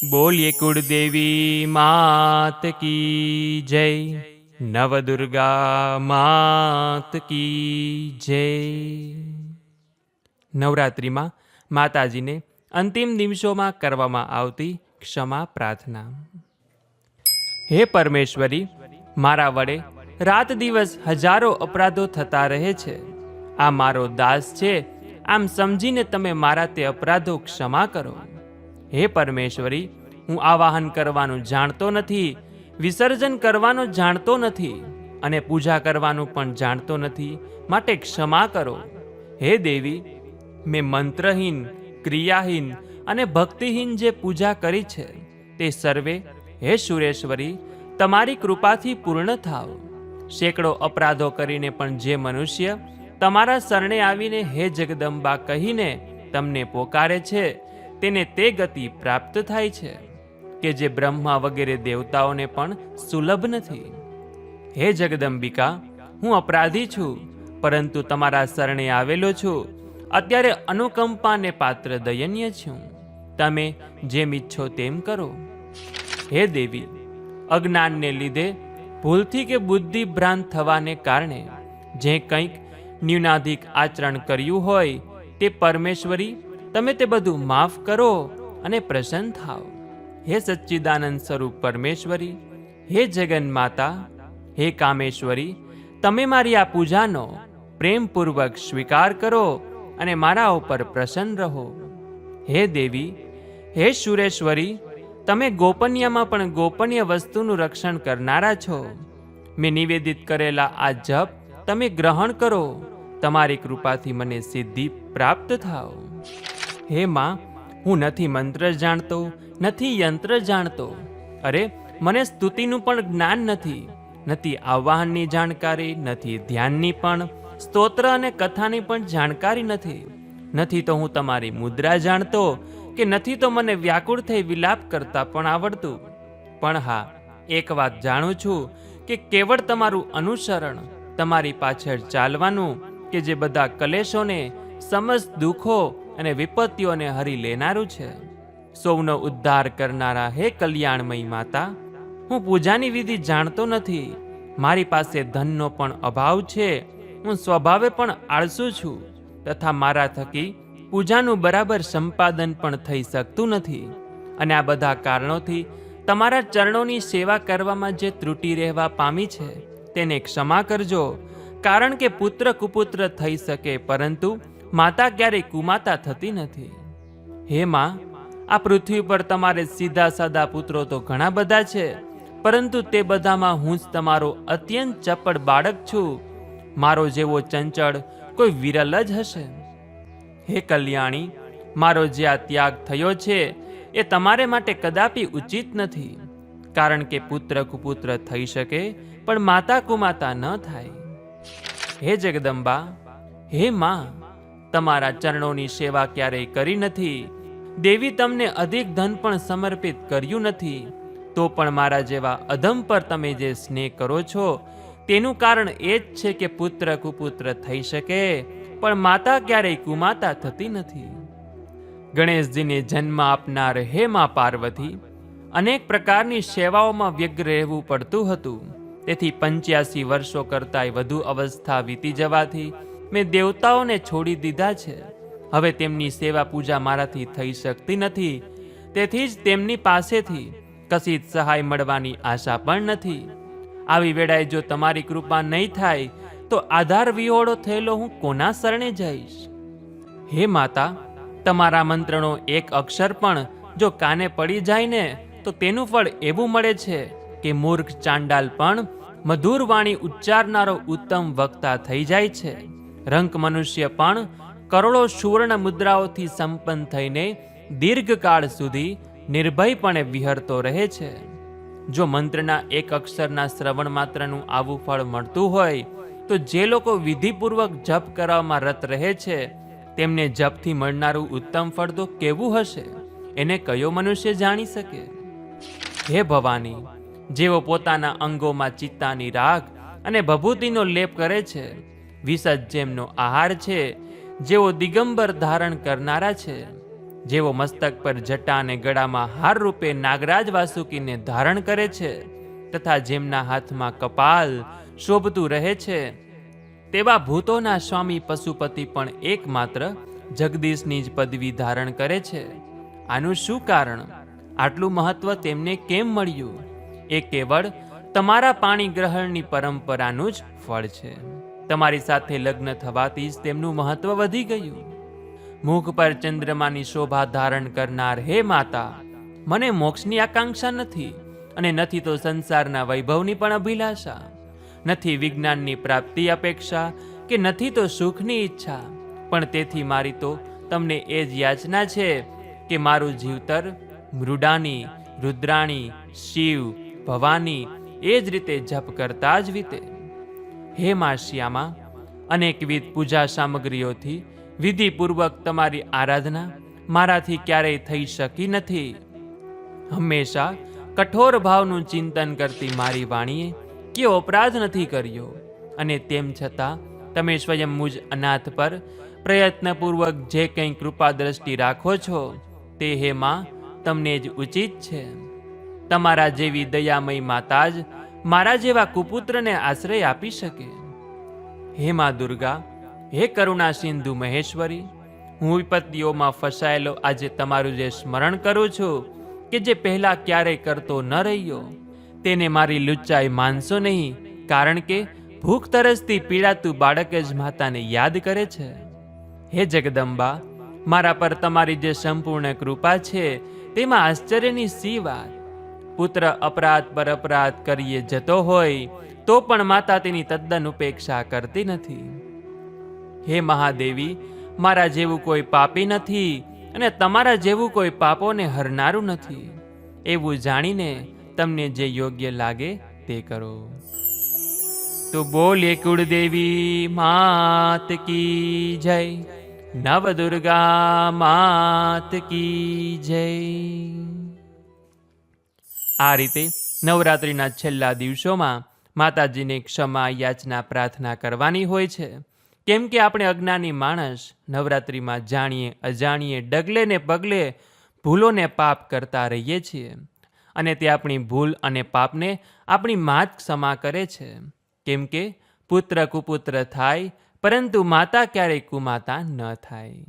બોલીએ કુળદેવી માત કી જય, નવદુર્ગા માત કી જય. નવરાત્રિમાં માતાજીને અંતિમ દિવસોમાં કરવામાં આવતી ક્ષમા પ્રાર્થના. હે પરમેશ્વરી, મારા વડે રાત દિવસ હજારો અપરાધો થતા રહે છે. આ મારો દાસ છે, આમ સમજીને તમે મારા તે અપરાધો ક્ષમા કરો. હે પરમેશ્વરી, હું આવાહન કરવાનું જાણતો નથી, વિસર્જન કરવાનું જાણતો નથી અને પૂજા કરવાનું પણ જાણતો નથી, માટે ક્ષમા કરો. હે દેવી, મેં મંત્રહીન, ક્રિયાહીન અને ભક્તિહીન જે પૂજા કરી છે તે સર્વે હે સુરેશ્વરી તમારી કૃપાથી પૂર્ણ થાવ. સેંકડો અપરાધો કરીને પણ જે મનુષ્ય તમારા શરણે આવીને હે જગદંબા કહીને તમને પોકારે છે તેને તે ગતિ પ્રાપ્ત થાય છે કે જે બ્રહ્મા વગેરે દેવતાઓને પણ સુલભ નથી. હે જગદંબિકા, હું અપરાધી છું, પરંતુ તમારા શરણે આવેલો છું. અત્યારે અનુકંપાને પાત્ર દયનીય છું. તમે જેમ ઈચ્છો તેમ કરો. હે દેવી, અજ્ઞાનને લીધે ભૂલથી કે બુદ્ધિ ભ્રાંત થવાને કારણે જે કંઈક ન્યૂનાધિક આચરણ કર્યું હોય તે પરમેશ્વરી તમે તે બધું માફ કરો અને પ્રસન્ન થાઓ. હે સચ્ચિદાનંદ સ્વરૂપ પરમેશ્વરી, હે જગન માતા, હે કામેશ્વરી, તમે મારી આ પૂજાનો પ્રેમપૂર્વક સ્વીકાર કરો અને મારા ઉપર પ્રસન્ન રહો. હે દેવી, હે સુરેશ્વરી, તમે ગોપનીયમાં પણ ગોપનીય વસ્તુનું રક્ષણ કરનારા છો. મેં નિવેદિત કરેલા આ જપ તમે ગ્રહણ કરો. તમારી કૃપાથી મને સિદ્ધિ પ્રાપ્ત થાઓ. હે માં, હું નથી મંત્ર જાણતો, નથી યંત્ર જાણતો. અરે, મને સ્તુતિનું પણ જ્ઞાન નથી, નથી આવાહનની જાણકારી, નથી ધ્યાનની પણ, સ્તોત્ર અને કથાની પણ જાણકારી નથી. નથી તો હું તમારી મુદ્રા જાણતો, કે નથી તો મને વ્યાકુળ થઈ વિલાપ કરતા પણ આવડતું. પણ હા, એક વાત જાણું છું કે કેવળ તમારું અનુસરણ, તમારી પાછળ ચાલવાનું કે જે બધા કલેશોને, સમસ્ત દુઃખો અને વિપત્તિઓને હરી લેનારું છે. સૌનો ઉદ્ધાર કરનારા હે કલ્યાણમયી માતા, હું પૂજાની વિધિ જાણતો નથી. મારી પાસે ધનનો પણ અભાવ છે. હું સ્વભાવે પણ આળસુ છું, તથા મારા થકી પૂજાનું બરાબર સંપાદન પણ થઈ શકતું નથી. અને આ બધા કારણોથી તમારા ચરણોની સેવા કરવામાં જે ત્રુટિ રહેવા પામી છે તેને ક્ષમા કરજો. કારણ કે પુત્ર કુપુત્ર થઈ શકે, પરંતુ માતા ક્યારેય કુમાતા થતી નથી. હે માં, આ પૃથ્વી પર તમારે સીધા સાદા પુત્રો તો ઘણા બધા છે, પરંતુ તે બધામાં હું જ તમારો અત્યંત ચપળ બાળક છું. મારો જેવો ચંચળ કોઈ વિરલ જ હશે. હે કલ્યાણી, મારો જે આ ત્યાગ થયો છે એ તમારે માટે કદાપી ઉચિત નથી. કારણ કે પુત્ર કુપુત્ર થઈ શકે પણ માતા કુમાતા ન થાય. હે જગદંબા, હે માં, તમારા ચરણોની સેવા ક્યારેય કરી નથી. દેવી, તમને અધિક ધન પણ સમર્પિત કર્યું નથી, તો પણ મારા જેવા અધમ પર તમે જે સ્નેહ કરો છો તેનું કારણ એ જ છે કે પુત્ર કુપુત્ર થઈ શકે પણ માતા ક્યારેય કુમાતા થતી નથી. ગણેશજીને જન્મ આપનાર હે મા પાર્વતી, અનેક પ્રકારની સેવાઓમાં વ્યગ્ર રહેવું પડતું હતું. તેથી 85 વર્ષો કરતાંય વધુ અવસ્થા વીતી જવાથી મેં દેવતાઓને છોડી દીધા છે. હવે તેમની સેવા પૂજા મારાથી થઈ શકતી નથી. તેથી જ તેમની પાસેથી કશી જ સહાય મળવાની આશા પણ નથી. આવી વેળાએ જો તમારી કૃપા નહીં થાય તો આધાર વિહોળો થયેલો હું કોના શરણે જઈશ? હે માતા, તમારા મંત્રનો એક અક્ષર પણ જો કાને પડી જાય ને તો તેનું ફળ એવું મળે છે કે મૂર્ખ ચાંડાલ પણ મધુર વાણી ઉચ્ચારનારો ઉત્તમ વક્તા થઈ જાય છે. રંક મનુષ્ય પણ કરોડો સુવર્ણ મુદ્રાઓથી સંપન્ન થઈને દીર્ઘકાળ સુધી નિર્ભયપણે વિહરતો રહે છે. જો મંત્રના એક અક્ષરના શ્રવણ માત્રનું આવું ફળ મળતું હોય તો જે લોકો વિધિપૂર્વક જપ કરવામાં રત રહે છે તેમને જપથી મળનારું ઉત્તમ ફળ તો કેવું હશે, એને કયો મનુષ્ય જાણી શકે? હે ભવાની, જેઓ પોતાના અંગોમાં ચિત્તાની રાખ અને ભભૂતિનો લેપ કરે છે, વિષજ જેમનો આહાર છે, જેઓ દિગંબર ધારણ કરનારા છે, જેવો મસ્તક પર જટા અને ગળામાં હાર રૂપે નાગરાજ વાસુકીને ધારણ કરે છે તથા જેમના હાથમાં કપાલ શોભતું રહે છે, તેવા ભૂતોના સ્વામી પશુપતિ પણ એકમાત્ર જગદીશની જ પદવી ધારણ કરે છે. આનું શું કારણ? આટલું મહત્વ તેમને કેમ મળ્યું? એ કેવળ તમારા પાણી ગ્રહણની પરંપરાનું જ ફળ છે. તમારી સાથે લગ્ન થવાથી જ તેમનું મહત્વ વધી ગયું. મુખ પર ચંદ્રમાની શોભા ધારણ કરનાર હે માતા, મને મોક્ષની આકાંક્ષા નથી અને નથી તો સંસારના વૈભવની પણ અભિલાષા, નથી વિજ્ઞાનની પ્રાપ્તિ અપેક્ષા કે નથી તો સુખની ઈચ્છા, પણ તેથી મારી તો તમને એ જ યાચના છે કે મારું જીવતર મૃડાની, રુદ્રાણી, શિવ, ભવાની એ જ રીતે જપ કરતા જ વીતે. હે મા શ્યામા, અનેકવિધ પૂજા સામગ્રીઓથી વિધિપૂર્વક તમારી આરાધના મારાથી ક્યારેય થઈ શકી નથી. હંમેશા કઠોર ભાવનું ચિંતન કરતી મારી વાણીએ કયો અપરાધ નથી કર્યો, અને તેમ છતાં તમે સ્વયં મુજ અનાથ પર પ્રયત્નપૂર્વક જે કંઈ કૃપા દ્રષ્ટિ રાખો છો તે હે માં તમને જ ઉચિત છે. તમારા જેવી દયામય માતા જ મારા જેવા કુપુત્રને આશ્રય આપી શકે. હે મા દુર્ગા, હે કરુણા સિંધુ મહેશ્વરી, હું વિપત્તિઓમાં ફસાયેલો આજે તમારું જે સ્મરણ કરું છું કે જે પહેલા ક્યારેય કરતો ન રહ્યો, તેને મારી લુચ્ચાઈ માનશો નહીં, કારણ કે ભૂખ તરસથી પીડાતું બાળક જ માતાને યાદ કરે છે. હે જગદંબા, મારા પર તમારી જે સંપૂર્ણ કૃપા છે તેમાં આશ્ચર્યની સી વાત. પુત્ર અપરાધ પર અપરાધ કરીએ જતો હોય તો પણ માતા તેની તદ્દન ઉપેક્ષા કરતી નથી. હે મહાદેવી, મારા જેવું કોઈ પાપી નથી અને તમારા જેવું કોઈ પાપોને હરનારું નથી. એવું જાણીને તમને જે યોગ્ય લાગે તે કરો. તો બોલીએ કુળદેવી માત કી જય, નવદુર્ગા માત કી જય. આ રીતે નવરાત્રિના છેલ્લા દિવસોમાં માતાજીને ક્ષમા યાચના પ્રાર્થના કરવાની હોય છે. કેમ કે આપણે અજ્ઞાની માણસ નવરાત્રિમાં જાણીએ અજાણીએ ડગલે ને પગલે ભૂલોને પાપ કરતા રહીએ છીએ, અને તે આપણી ભૂલ અને પાપને આપણી મા જ ક્ષમા કરે છે. કેમ કે પુત્ર કુપુત્ર થાય પરંતુ માતા ક્યારેય કુમાતા ન થાય.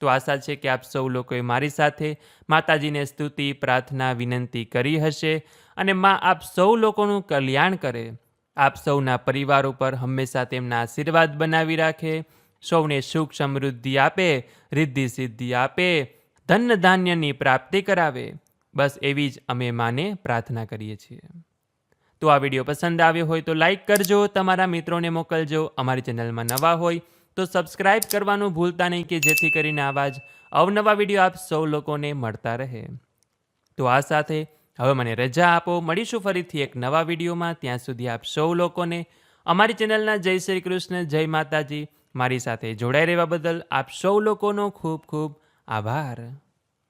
તો આશા છે કે આપ સૌ લોકોએ મારી સાથે માતાજીને સ્તુતિ પ્રાર્થના વિનંતી કરી હશે, અને માં આપ સૌ લોકોનું કલ્યાણ કરે, આપ સૌના પરિવાર ઉપર હંમેશા તેમના આશીર્વાદ બનાવી રાખે, સૌને સુખ સમૃદ્ધિ આપે, રિદ્ધિ સિદ્ધિ આપે, ધન ધાન્યની પ્રાપ્તિ કરાવે. બસ એવી જ અમે માને પ્રાર્થના કરીએ છીએ. તો આ વિડીયો પસંદ આવ્યો હોય તો લાઈક કરજો, તમારા મિત્રોને મોકલજો. અમારી ચેનલમાં નવા હોય તો સબસ્ક્રાઇબ કરવાનું ભૂલતા નહીં, કે જેથી કરીને આવા જ અવનવા વિડીયો આપ સૌ લોકોને મળતા રહે. તો આ સાથે હવે મને રજા આપો, મળીશું ફરીથી એક નવા વિડીયોમાં. ત્યાં સુધી આપ સૌ લોકોને અમારી ચેનલના જય શ્રી કૃષ્ણ, જય માતાજી. મારી સાથે જોડાઈ રહેવા બદલ આપ સૌ લોકોનો ખૂબ ખૂબ આભાર.